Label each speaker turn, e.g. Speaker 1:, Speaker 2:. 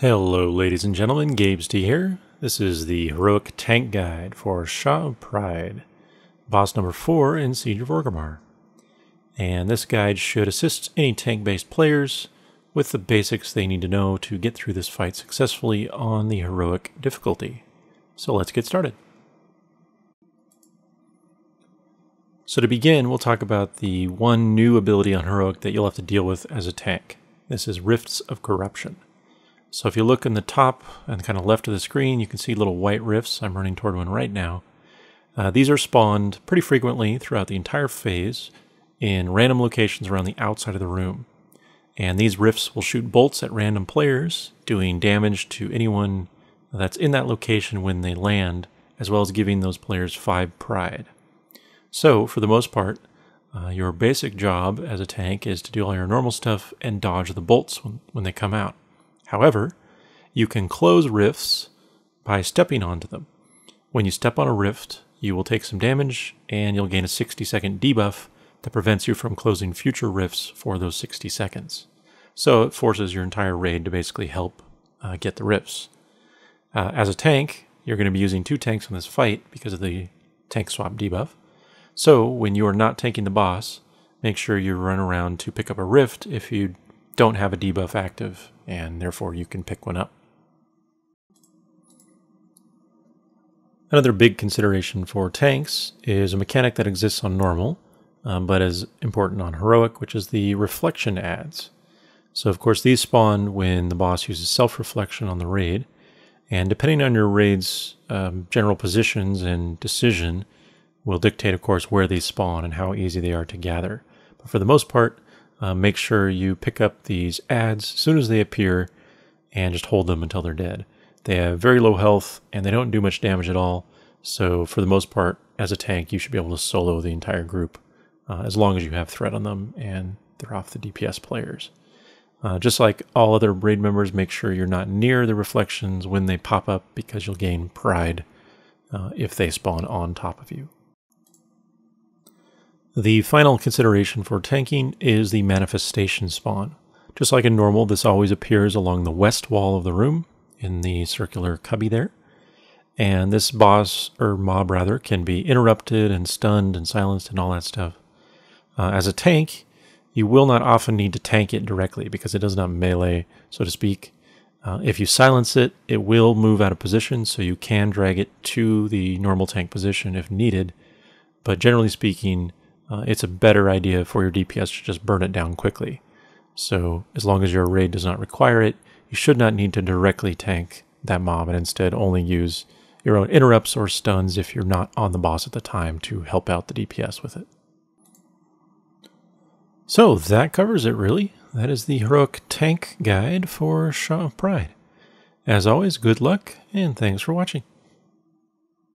Speaker 1: Hello ladies and gentlemen, Gabes here. This is the Heroic Tank Guide for Shah of Pride, boss number 4 in Siege of Orgrimmar. And this guide should assist any tank-based players with the basics they need to know to get through this fight successfully on the Heroic difficulty. So let's get started. So to begin, we'll talk about the one new ability on Heroic that you'll have to deal with as a tank. This is Rifts of Corruption. So if you look in the top and kind of left of the screen, you can see little white rifts. I'm running toward one right now. These are spawned pretty frequently throughout the entire phase in random locations around the outside of the room. And these rifts will shoot bolts at random players, doing damage to anyone that's in that location when they land, as well as giving those players 5 pride. So for the most part, your basic job as a tank is to do all your normal stuff and dodge the bolts when they come out. However, you can close rifts by stepping onto them. When you step on a rift, you will take some damage and you'll gain a 60-second debuff that prevents you from closing future rifts for those 60 seconds. So it forces your entire raid to basically help get the rifts. As a tank, you're going to be using 2 tanks in this fight because of the tank swap debuff. So when you are not tanking the boss, make sure you run around to pick up a rift if you don't have a debuff active, and therefore you can pick one up. Another big consideration for tanks is a mechanic that exists on normal, but is important on heroic, which is the reflection adds. So of course these spawn when the boss uses self-reflection on the raid, and depending on your raid's general positions and decision will dictate of course where they spawn and how easy they are to gather. But for the most part, make sure you pick up these adds as soon as they appear and just hold them until they're dead. They have very low health and they don't do much damage at all, so for the most part, as a tank, you should be able to solo the entire group as long as you have threat on them and they're off the DPS players. Just like all other raid members, make sure you're not near the reflections when they pop up because you'll gain pride if they spawn on top of you. The final consideration for tanking is the manifestation spawn. Just like in normal, this always appears along the west wall of the room in the circular cubby there. And this boss, or mob rather, can be interrupted and stunned and silenced and all that stuff. As a tank, you will not often need to tank it directly because it does not melee, so to speak. If you silence it, it will move out of position, so you can drag it to the normal tank position if needed. But generally speaking, it's a better idea for your DPS to just burn it down quickly. So as long as your raid does not require it, you should not need to directly tank that mob and instead only use your own interrupts or stuns if you're not on the boss at the time to help out the DPS with it. So that covers it really. That is the Heroic Tank Guide for Shah of Pride. As always, good luck and thanks for watching.